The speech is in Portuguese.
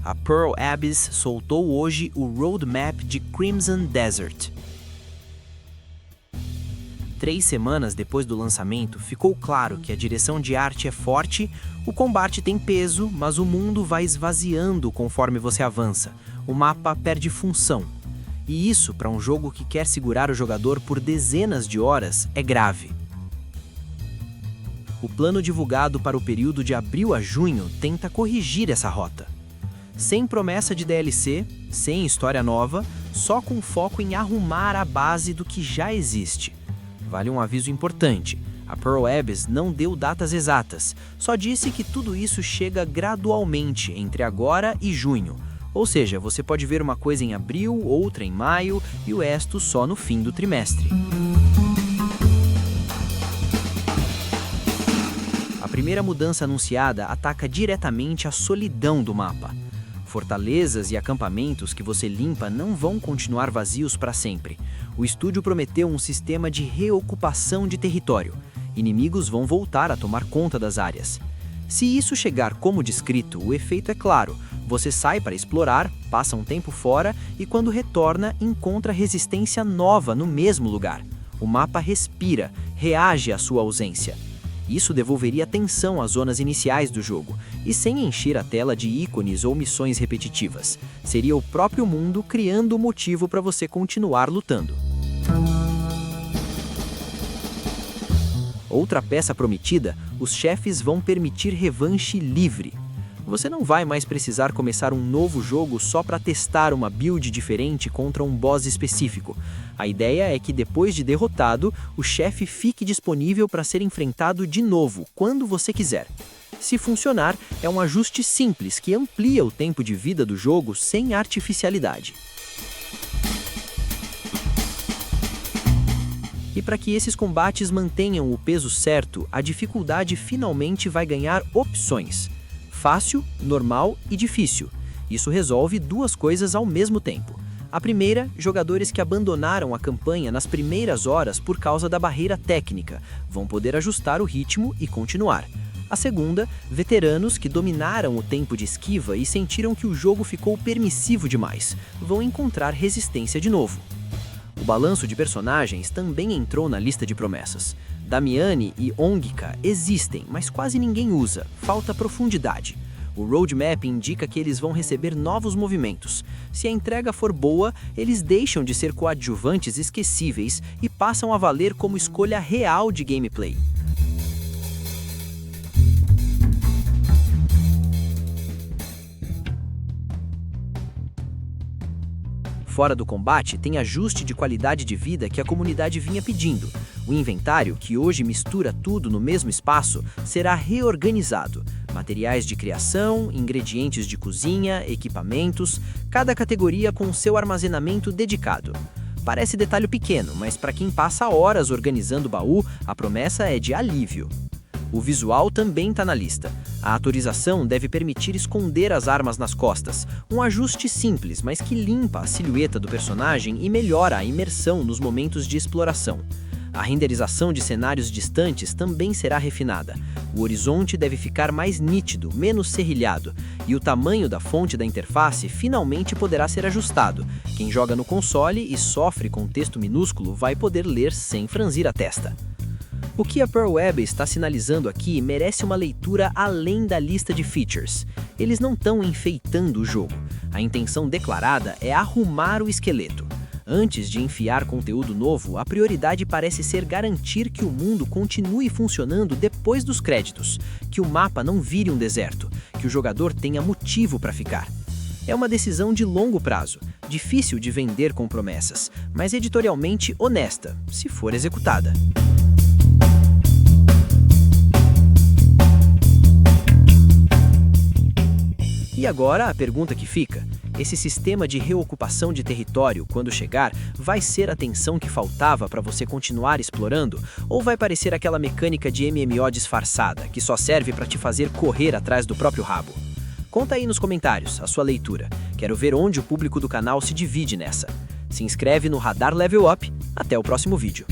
a Pearl Abyss soltou hoje o roadmap de Crimson Desert. 3 semanas depois do lançamento, ficou claro que a direção de arte é forte, o combate tem peso, mas o mundo vai esvaziando conforme você avança. O mapa perde função. E isso, para um jogo que quer segurar o jogador por dezenas de horas, é grave. O plano divulgado para o período de abril a junho tenta corrigir essa rota. Sem promessa de DLC, sem história nova, só com foco em arrumar a base do que já existe. Vale um aviso importante, a Pearl Abyss não deu datas exatas, só disse que tudo isso chega gradualmente entre agora e junho. Ou seja, você pode ver uma coisa em abril, outra em maio e o resto só no fim do trimestre. A primeira mudança anunciada ataca diretamente a solidão do mapa. Fortalezas e acampamentos que você limpa não vão continuar vazios para sempre. O estúdio prometeu um sistema de reocupação de território. Inimigos vão voltar a tomar conta das áreas. Se isso chegar como descrito, o efeito é claro. Você sai para explorar, passa um tempo fora e quando retorna, encontra resistência nova no mesmo lugar. O mapa respira, reage à sua ausência. Isso devolveria atenção às zonas iniciais do jogo, e sem encher a tela de ícones ou missões repetitivas. Seria o próprio mundo criando o motivo para você continuar lutando. Outra peça prometida, os chefes vão permitir revanche livre. Você não vai mais precisar começar um novo jogo só para testar uma build diferente contra um boss específico. A ideia é que depois de derrotado, o chefe fique disponível para ser enfrentado de novo, quando você quiser. Se funcionar, é um ajuste simples que amplia o tempo de vida do jogo sem artificialidade. E para que esses combates mantenham o peso certo, a dificuldade finalmente vai ganhar opções. Fácil, normal e difícil. Isso resolve duas coisas ao mesmo tempo. A primeira, jogadores que abandonaram a campanha nas primeiras horas por causa da barreira técnica, vão poder ajustar o ritmo e continuar. A segunda, veteranos que dominaram o tempo de esquiva e sentiram que o jogo ficou permissivo demais, vão encontrar resistência de novo. O balanço de personagens também entrou na lista de promessas. Damiani e Ongika existem, mas quase ninguém usa, falta profundidade. O roadmap indica que eles vão receber novos movimentos. Se a entrega for boa, eles deixam de ser coadjuvantes esquecíveis e passam a valer como escolha real de gameplay. Fora do combate, tem ajuste de qualidade de vida que a comunidade vinha pedindo. O inventário, que hoje mistura tudo no mesmo espaço, será reorganizado. Materiais de criação, ingredientes de cozinha, equipamentos, cada categoria com seu armazenamento dedicado. Parece detalhe pequeno, mas para quem passa horas organizando o baú, a promessa é de alívio. O visual também está na lista. A atualização deve permitir esconder as armas nas costas, um ajuste simples, mas que limpa a silhueta do personagem e melhora a imersão nos momentos de exploração. A renderização de cenários distantes também será refinada. O horizonte deve ficar mais nítido, menos serrilhado, e o tamanho da fonte da interface finalmente poderá ser ajustado. Quem joga no console e sofre com texto minúsculo vai poder ler sem franzir a testa. O que a Pearl Abyss está sinalizando aqui merece uma leitura além da lista de features. Eles não estão enfeitando o jogo. A intenção declarada é arrumar o esqueleto. Antes de enfiar conteúdo novo, a prioridade parece ser garantir que o mundo continue funcionando depois dos créditos, que o mapa não vire um deserto, que o jogador tenha motivo para ficar. É uma decisão de longo prazo, difícil de vender com promessas, mas editorialmente honesta, se for executada. E agora a pergunta que fica: esse sistema de reocupação de território, quando chegar, vai ser a tensão que faltava para você continuar explorando? Ou vai parecer aquela mecânica de MMO disfarçada, que só serve para te fazer correr atrás do próprio rabo? Conta aí nos comentários a sua leitura. Quero ver onde o público do canal se divide nessa. Se inscreve no Radar Level Up. Até o próximo vídeo.